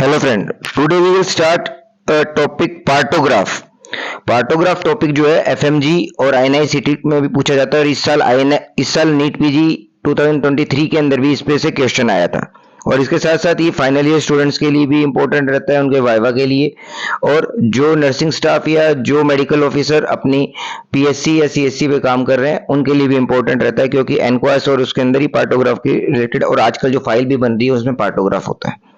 Hello friend, today we will start a topic partograph. Partograph topic जो है FMG और INICET में भी पूछा जाता है और इस साल नीट पीजी 2023 के अंदर भी इस पे से क्वेश्चन आया था और इसके साथ साथ ये फाइनल ईयर स्टूडेंट्स के लिए भी इंपॉर्टेंट रहता है, उनके वाइवा के लिए, और जो नर्सिंग स्टाफ या जो मेडिकल ऑफिसर अपनी पीएससी या सीएससी पे काम कर रहे हैं उनके लिए भी इंपॉर्टेंट रहता है, क्योंकि एनक्वास और उसके अंदर ही पार्टोग्राफ के रिलेटेड और आजकल जो फाइल भी बन रही है उसमें पार्टोग्राफ होता है।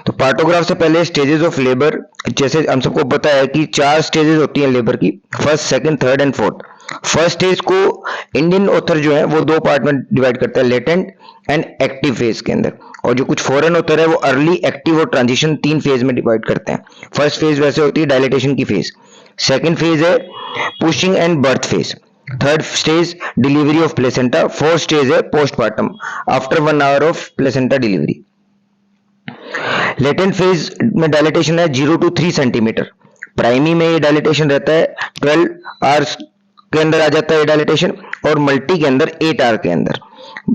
तो पार्टोग्राफ से पहले स्टेजेस ऑफ लेबर, जैसे हम सबको पता है कि 4 स्टेजेस होती हैं लेबर की, first, second, third and fourth. First stage को इंडियन ऑथर जो है वो 2 पार्ट में डिवाइड करता है, लेटेंट एंड एक्टिव फेज के अंदर, और जो कुछ फॉरेन ऑथर है वो अर्ली, एक्टिव और ट्रांजिशन 3 फेज में डिवाइड करते हैं। फर्स्ट फेज वैसे होती है डायलेटेशन की फेज, सेकंड फेज है pushing and birth phase, third stage delivery of placenta, fourth stage है postmortem after 1 hour of placenta delivery. Latent phase में डायलेटेशन है 0 to 3 सेंटीमीटर। प्राइमी में ये डायलेटेशन रहता है 12 आवर्स के अंदर आ जाता है ये डायलेटेशन, और मल्टी के अंदर 8 आवर के अंदर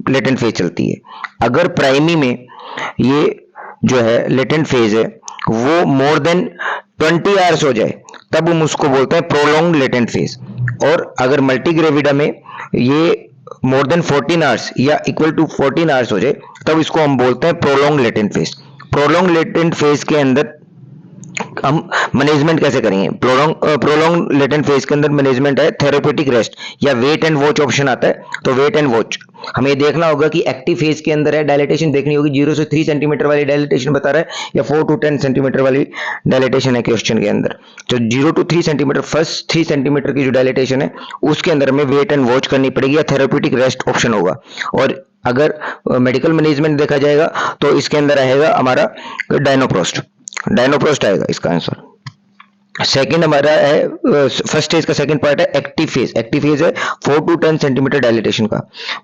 लेटेंट फेज चलती है। अगर प्राइमी में ये जो है लेटेंट फेज है वो मोर देन 20 आवर्स हो जाए तब हम उसको बोलते हैं प्रोलॉन्ग लेटेंट फेज, और अगर मल्टी ग्रेविडा में ये मोर देन 14 आवर्स या इक्वल टू 14 आवर्स हो जाए तब इसको हम बोलते हैं prolong latent phase. Prolong latent phase के अंदर हम मैनेजमेंट कैसे करेंगे? प्रोलॉन्ग लेटेंट फेज के अंदर मैनेजमेंट है थेरेपेटिक रेस्ट या वेट एंड वॉच ऑप्शन आता है। तो वेट एंड वॉच हमें देखना होगा कि एक्टिव फेज के अंदर है डायलेटेशन देखनी होगी, 0 से 3 सेंटीमीटर वाली डायलेटेशन बता रहा है या 4 to 10 सेंटीमीटर वाली डायलेटेशन है क्वेश्चन के अंदर। तो 0 to 3 सेंटीमीटर, फर्स्ट 3 सेंटीमीटर की जो डायलेटेशन है उसके अंदर हमें वेट एंड वॉच करनी पड़ेगी या थेरेपेटिक रेस्ट ऑप्शन होगा। और अगर मेडिकल मैनेजमेंट देखा जाएगा तो इसके अंदर रहेगा हमारा डायनोप्रोस्ट आएगा इसका आंसर। सेकंड हमारा है फर्स्ट स्टेज का सेकंड पार्ट है एक्टिव फेज। एक्टिव फेज है 4 to 10 सेंटीमीटर डायलेटेशन का।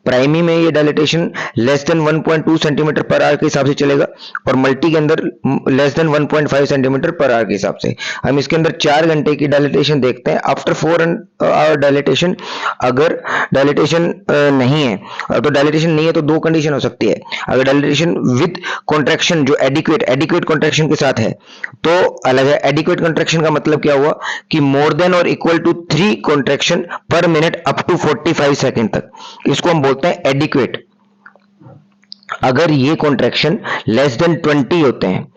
प्राइमी में ये dilatation less than 1.2 centimetre per hour के हिसाब से चलेगा, और मल्टी के अंदर less than 1.5 centimetre per hour के हिसाब से। हम इसके अंदर 4 घंटे की डायलेटेशन देखते हैं। आफ्टर 4 आवर डायलेटेशन, अगर डायलेटेशन नहीं है तो डायलेटेशन नहीं है तो 2 कंडीशन हो सकती है। अगर डायलेटेशन विद कॉन्ट्रैक्शन जो एडिक्वेट कॉन्ट्रैक्शन के साथ है तो अलग है। एडिक्वेट कॉन्ट्रैक्शन का मतलब क्या हुआ कि मोर देन और equal to 3 contraction per minute up to 45 second तक, इसको हम बोलते हैं एडिक्वेट। अगर ये कॉन्ट्रैक्शन लेस देन 20 होते हैं,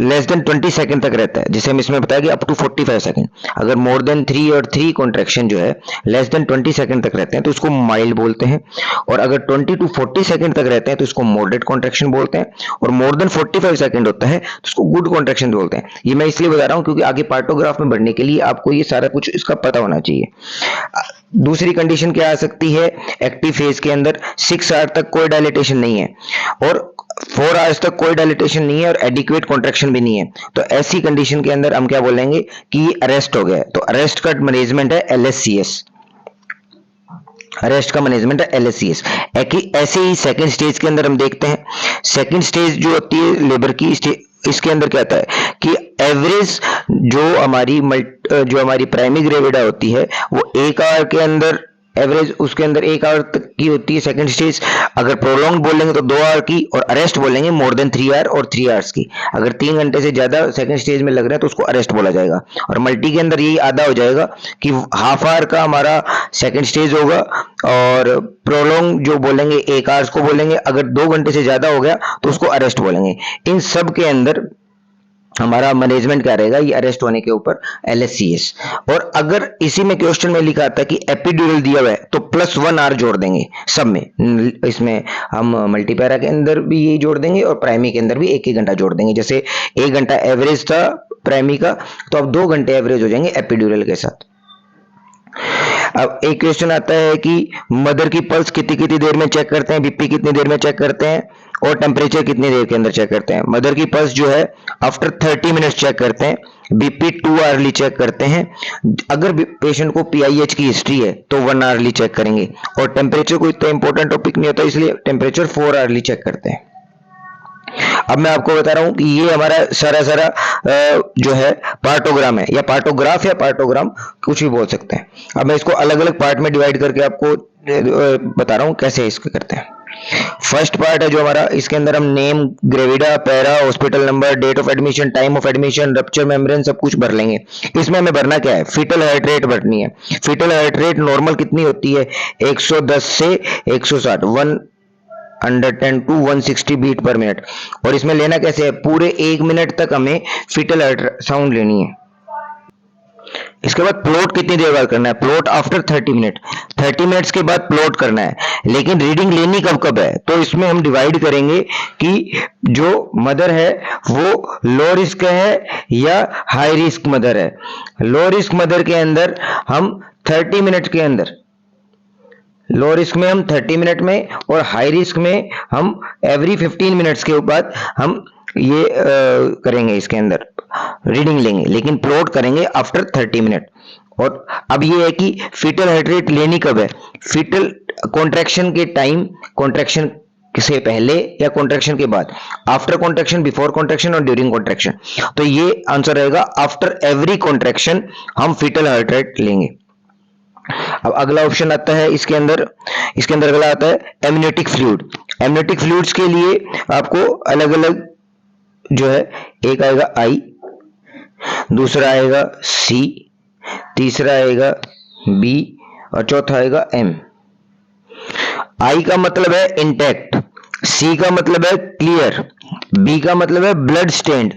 लेस देन 20 सेकंड तक रहता है, जिसे हम इसमें बताया कि अप टू 45 सेकंड। अगर मोर देन 3 और 3 कॉन्ट्रैक्शन जो है लेस देन 20 सेकंड तक रहते हैं तो उसको माइल्ड बोलते हैं, और अगर 20 to 40 सेकंड तक रहते हैं तो उसको मॉडरेट कॉन्ट्रैक्शन बोलते हैं, और मोर देन 45 सेकंड होता है तो उसको गुड कॉन्ट्रैक्शन बोलते हैं। ये मैं इसलिए बता रहा हूं क्योंकि आगे पार्टोग्राफ में बढ़ने के लिए आपको ये सारा कुछ इसका पता होना चाहिए। दूसरी कंडीशन क्या आ सकती है? एक्टिव फेज के अंदर 6 आवर तक कोई डायलेटेशन नहीं है और 4 आवर्स तक कोई डायलेटेशन नहीं है और एडिक्वेट कॉन्ट्रैक्शन भी नहीं है, तो ऐसी कंडीशन के अंदर हम क्या बोलेंगे कि अरेस्ट हो गया। तो अरेस्ट का मैनेजमेंट है एलएससीएस। अरेस्ट का मैनेजमेंट है एलएससीएस। ऐसे ही सेकंड स्टेज के अंदर हम देखते हैं, सेकंड स्टेज जो होती है लेबर की, इसके अंदर क्या होता है कि एवरेज जो हमारी प्राइमरी ग्रेविडा होती है वो 1 आवर के अंदर, एवरेज उसके अंदर 1 आवर तक की होती है सेकंड स्टेज। अगर प्रोलॉन्ग बोलेंगे तो 2 आवर की, और अरेस्ट बोलेंगे मोर देन 3 आवर और 3 आवर्स की। अगर 3 घंटे से ज्यादा सेकंड स्टेज में लग रहा है तो उसको अरेस्ट बोला जाएगा, और मल्टी के अंदर यही आधा हो जाएगा कि हाफ आवर का हमारा सेकंड स्टेज होगा, और प्रोलॉन्ग जो बोलेंगे 1 आवर्स को बोलेंगे। अगर 2 घंटे से ज्यादा हो गया तो उसको अरेस्ट बोलेंगे। इन सब के अंदर हमारा मैनेजमेंट क्या रहेगा? ये अरेस्ट होने के ऊपर एलएससीएस। और अगर इसी में क्वेश्चन में लिखा आता है कि एपिड्यूरल दिया हुआ है तो +1 आवर जोड़ देंगे सब में। इसमें हम मल्टीपैरा के अंदर भी यही जोड़ देंगे और प्राइमरी के अंदर भी 1-1 घंटा जोड़ देंगे। जैसे 1 घंटा एवरेज था प्राइमरी का, तो अब 2 घंटे एवरेज हो जाएंगे एपिड्यूरल के साथ। अब एक क्वेश्चन आता है कि मदर की पल्स कितनी देर में चेक करते हैं, बीपी कितनी देर में चेक करते हैं, और टेम्परेचर कितनी देर के अंदर चेक करते हैं? मदर की पल्स जो है आफ्टर 30 मिनट्स चेक करते हैं, बीपी 2 आवरली चेक करते हैं। अगर पेशेंट को पीआईएच की हिस्ट्री है तो 1 आवरली चेक करेंगे, और टेम्परेचर कोई इतना इंपॉर्टेंट टॉपिक नहीं होता इसलिए टेम्परेचर 4 आवरली चेक करते हैं। अब मैं आपको बता रहा हूं कि ये हमारा सारा जो है पार्टोग्राम है, या पार्टोग्राफ या पार्टोग्राम कुछ भी बोल सकते हैं। अब मैं इसको अलग अलग पार्ट में डिवाइड करके आपको बता रहा हूं कैसे इसको करते हैं। फर्स्ट पार्ट है जो हमारा, इसके अंदर हम name, gravida, para, hospital number, date of admission, time of admission, rupture membrane, सब कुछ भर लेंगे। इसमें हमें भरना क्या है, फीटल हार्ट रेट भरनी है। फीटल हार्ट रेट नॉर्मल कितनी होती है, 110 से 160, 110 टू 160 बीट पर मिनट। और इसमें लेना कैसे है, पूरे 1 मिनट तक हमें फीटल अल्ट्रासाउंड लेनी है। इसके बाद प्लॉट कितनी देर बाद करना है, प्लॉट आफ्टर 30 मिनट, 30 मिनट्स के बाद प्लॉट करना है। लेकिन रीडिंग लेनी कब कब है, तो इसमें हम डिवाइड करेंगे कि जो मदर है वो लो रिस्क है या हाई रिस्क मदर है। लो रिस्क मदर के अंदर हम 30 मिनट के अंदर, लो रिस्क में हम 30 मिनट में, और हाई रिस्क में हम एवरी 15 मिनट्स के बाद हम ये करेंगे, इसके अंदर रीडिंग लेंगे, लेकिन प्लॉट करेंगे आफ्टर 30 मिनट। और अब ये है कि फीटल हार्ट रेट लेनी कब है, फीटल कॉन्ट्रैक्शन के टाइम, कॉन्ट्रैक्शन से पहले या कॉन्ट्रैक्शन के बाद, आफ्टर कॉन्ट्रैक्शन, बिफोर कॉन्ट्रैक्शन और ड्यूरिंग कॉन्ट्रैक्शन। तो ये आंसर रहेगा आफ्टर एवरी कॉन्ट्रैक्शन हम फीटल हार्ट रेट लेंगे। अब अगला ऑप्शन आता है इसके अंदर अगला आता है एमनियोटिक फ्लूइड। एमनियोटिक फ्लूइड्स के लिए आपको अलग अलग जो है, एक आएगा आई, दूसरा आएगा सी, तीसरा आएगा बी और चौथा आएगा एम। आई का मतलब है इंटैक्ट, सी का मतलब है क्लियर, बी का मतलब है ब्लड स्टेन्ड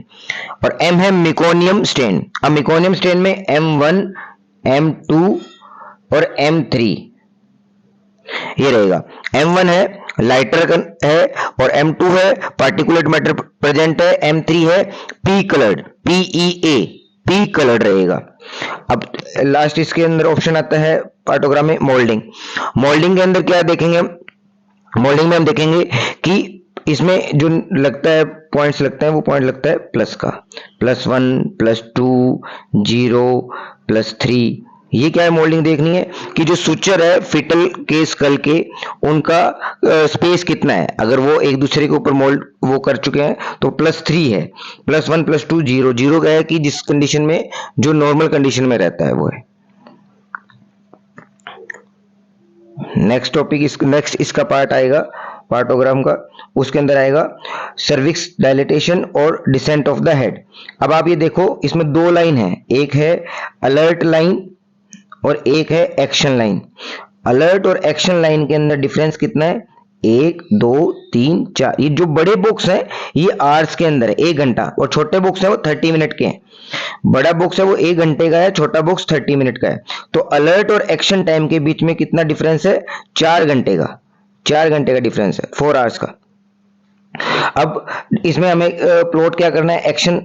और एम है मिकोनियम स्टेन। अब मिकोनियम स्टेन में M1, M2 और M3 ये रहेगा। M1 है लाइटर है और M2 है पार्टिकुलेट मैटर प्रेजेंट है, M3 है P coloured, PEA, P coloured रहेगा। अब लास्ट इसके अंदर ऑप्शन आता है पार्टोग्राम में मोल्डिंग। मोल्डिंग के अंदर क्या देखेंगे, मोल्डिंग में हम देखेंगे कि इसमें जो लगता है पॉइंट्स लगते हैं, वो पॉइंट लगता है प्लस का, +1, +2, 0, +3। ये क्या है, मोल्डिंग देखनी है कि जो सुचर है फिटल के स्कल के, उनका स्पेस कितना है। अगर वो एक दूसरे के ऊपर मोल्ड वो कर चुके हैं तो +3 है, +1, +2, 0, 0 क्या है कि जिस कंडीशन में जो नॉर्मल कंडीशन में रहता है वो है। नेक्स्ट टॉपिक, नेक्स्ट इसका पार्ट आएगा पार्टोग्राम का, उसके अंदर आएगा सर्विक्स डायलिटेशन और डिसेंट ऑफ द हेड। अब आप ये देखो, इसमें 2 लाइन है, एक है अलर्ट लाइन और एक है एक्शन लाइन। अलर्ट और एक्शन लाइन के अंदर डिफरेंस कितना है, 1, 2, 3, 4। ये जो बड़े बॉक्स हैं ये आवर्स के अंदर है, 1 घंटा, और छोटे बॉक्स है वो 30 मिनट के हैं। बड़ा बॉक्स है वो 1 घंटे का है, छोटा बॉक्स 30 मिनट का है। तो अलर्ट और एक्शन टाइम के बीच में कितना डिफरेंस है, 4 घंटे का, 4 घंटे का डिफरेंस है, 4 आवर्स का। अब इसमें हमें प्लॉट क्या करना है, एक्शन,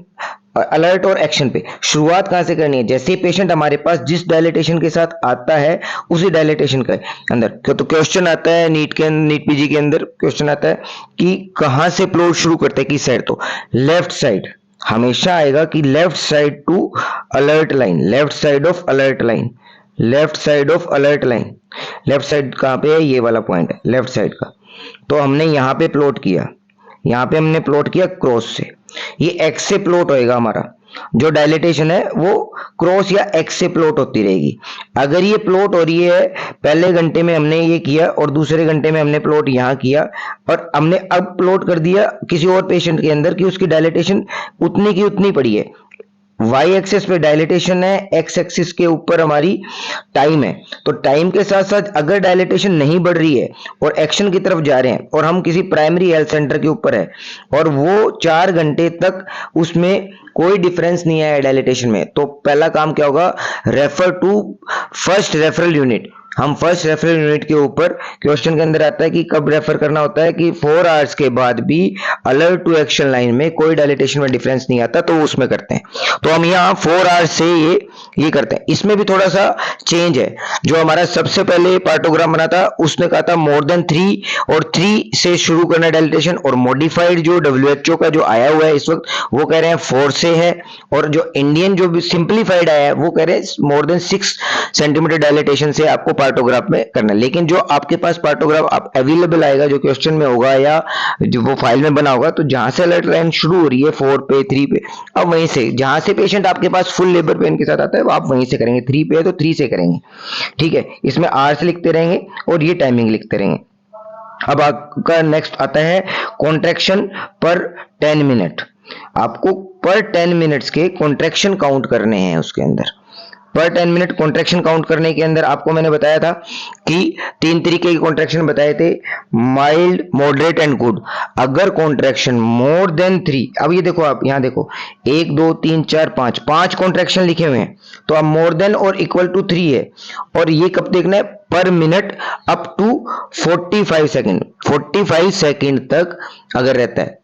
अलर्ट और एक्शन पे शुरुआत कहां से करनी है, जैसे ही पेशेंट हमारे पास जिस डायलिटेशन के साथ आता है उसी डायलिटेशन के अंदर। तो क्वेश्चन आता है नीट पीजी के अंदर क्वेश्चन आता है कि कहां से प्लॉट शुरू करते हैं, किस साइड, तो लेफ्ट साइड हमेशा आएगा कि left side to alert line, left side of alert line, left side of alert line. Left side कहां पे है, ये वाला पॉइंट है लेफ्ट साइड का। तो हमने यहां पे प्लॉट किया, यहां पे हमने प्लॉट किया क्रॉस से, ये एक्स से प्लॉट होएगा हमारा। जो डायलिटेशन है वो क्रॉस या एक्स से प्लॉट होती रहेगी। अगर ये प्लॉट हो रही है, पहले घंटे में हमने ये किया और दूसरे घंटे में हमने प्लॉट यहां किया, और हमने अब प्लॉट कर दिया किसी और पेशेंट के अंदर कि उसकी डायलिटेशन उतनी की उतनी पड़ी है। वाई एक्सेस पे डायलिटेशन है, एक्स एक्सिस के ऊपर हमारी टाइम है। तो टाइम के साथ साथ अगर डायलिटेशन नहीं बढ़ रही है और एक्शन की तरफ जा रहे हैं, और हम किसी प्राइमरी हेल्थ सेंटर के ऊपर है और वो 4 घंटे तक उसमें कोई डिफरेंस नहीं आया डायलिटेशन में, तो पहला काम क्या होगा, refer to first referral unit. हम फर्स्ट रेफरल यूनिट के ऊपर क्वेश्चन के अंदर आता है कि कब रेफर करना होता है, कि 4 आवर्स के बाद भी अलर्ट टू एक्शन लाइन में कोई डायलिटेशन में डिफरेंस नहीं आता तो उसमें करते हैं। तो हम यहाँ 4 आवर्स से ये करते हैं। इसमें भी थोड़ा सा चेंज है, जो हमारा सबसे पहले पार्टोग्राम बना था उसने कहा था मोर देन 3 और 3 से शुरू करना डायलिटेशन, और मॉडिफाइड जो WHO का जो आया हुआ है इस वक्त वो कह रहे हैं 4 से है, और जो इंडियन जो सिंप्लीफाइड आया है वो कह रहे हैं मोर देन 6 सेंटीमीटर डायलिटेशन से आपको पार्टोग्राफ में करना। लेकिन जो आपके पास पार्टोग्राफ आप अवेलेबल आएगा, जो क्वेश्चन में होगा या जो वो फाइल में बना होगा, तो जहां से अलर्ट लाइन शुरू हो रही है 4 पे, 3 पे, अब वहीं से जहां से पेशेंट आपके पास फुल लेबर पेन के साथ आता है वो आप वहीं से करेंगे। 3 पे है तो 3 से करेंगे, ठीक है। इसमें आवर्स लिखते रहेंगे और ये टाइमिंग लिखते रहेंगे। अब आपका नेक्स्ट आता है कॉन्ट्रैक्शन पर 10 मिनट। आपको पर 10 मिनट्स के कॉन्ट्रैक्शन काउंट करने हैं उसके अंदर। पर 10 मिनट कॉन्ट्रैक्शन काउंट करने के अंदर आपको मैंने बताया था कि 3 तरीके के कॉन्ट्रैक्शन बताए थे, माइल्ड, मॉडरेट एंड गुड। अगर कॉन्ट्रैक्शन मोर देन 3, अब ये देखो, आप यहां देखो 1 2 3 4 5 कॉन्ट्रैक्शन लिखे हुए हैं, तो अब मोर देन और इक्वल टू 3 है। और ये कब देखना है? Per minute up to 45 second, 45 second तक अगर रहता है।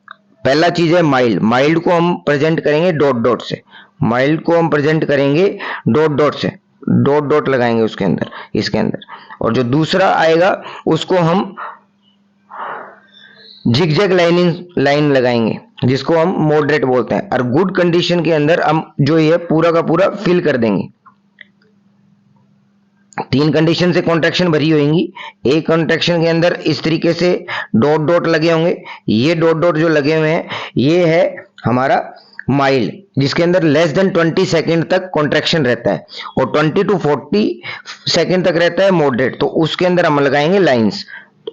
पहला चीज है माइल्ड। माइल्ड को हम प्रेजेंट करेंगे डॉट डॉट से, माइल्ड को हम प्रेजेंट करेंगे डॉट डॉट से, डॉट डॉट लगाएंगे उसके अंदर, इसके अंदर। और जो दूसरा आएगा उसको हम जिगजैग लाइन लगाएंगे, जिसको हम मॉडरेट बोलते हैं। और गुड कंडीशन के अंदर हम जो ये पूरा का पूरा फिल कर देंगे। 3 कंडीशन से कॉन्ट्रैक्शन भरी होंगी। एक कॉन्ट्रैक्शन के अंदर इस तरीके से डॉट डॉट लगे होंगे। ये डॉट डॉट जो लगे हुए हैं ये है हमारा माइल्ड, जिसके अंदर लेस देन 20 सेकेंड तक कॉन्ट्रैक्शन रहता है, और 20 टू 40 सेकेंड तक रहता है मॉडरेट। तो उसके अंदर हम लगाएंगे लाइंस।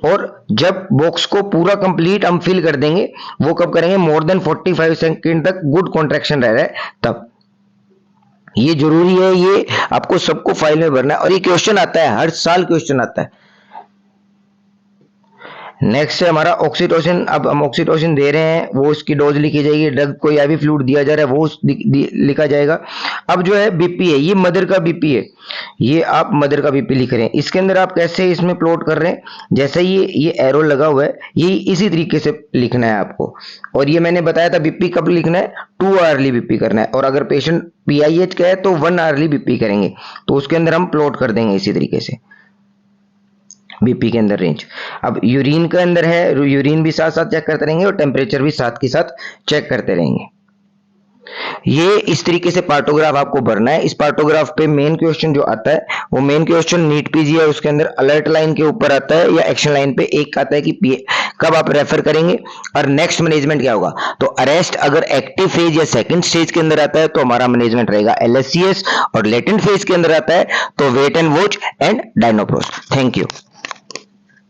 और जब बॉक्स को पूरा कंप्लीट हम फिल कर देंगे, वो कब करेंगे? मोर देन 45 सेकेंड तक गुड कॉन्ट्रैक्शन रह रहा है तब। ये जरूरी है, ये आपको सबको फाइल में भरना है, और ये क्वेश्चन आता है, हर साल क्वेश्चन आता है। नेक्स्ट है हमारा ऑक्सीटोसिन। अब हम ऑक्सीटोसिन दे रहे हैं, वो उसकी डोज लिखी जाएगी। ड्रग को या भी फ्लूइड दिया जा रहा है वो लिखा जाएगा। अब जो है बीपी है, ये मदर का बीपी है, ये आप मदर का बीपी लिख रहे हैं। इसके अंदर आप कैसे इसमें प्लॉट कर रहे हैं, जैसे ये एरो लगा हुआ है, ये इसी तरीके से लिखना है आपको। और ये मैंने बताया था बीपी कब लिखना है, 2 आवरली बीपी करना है। और अगर पेशेंट पीआईएच का है तो 1 आवरली बीपी करेंगे, तो उसके अंदर हम प्लॉट कर देंगे इसी तरीके से बीपी के अंदर रेंज। अब यूरिन के अंदर है, यूरिन भी साथ साथ चेक करते रहेंगे और टेम्परेचर भी साथ के साथ चेक करते रहेंगे। ये इस तरीके से पार्टोग्राफ आपको भरना है। इस पार्टोग्राफ पे मेन क्वेश्चन जो आता है वो मेन क्वेश्चन नीट पीजी है, उसके अंदर अलर्ट लाइन के ऊपर आता है या एक्शन लाइन पे एक आता है कि कब आप रेफर करेंगे और नेक्स्ट मैनेजमेंट क्या होगा। तो अरेस्ट अगर एक्टिव फेज या सेकंड स्टेज के अंदर आता है तो हमारा मैनेजमेंट रहेगा एलएससीएस, और लेटेंट फेज के अंदर आता है तो wait and watch and dinoprost. Thank you.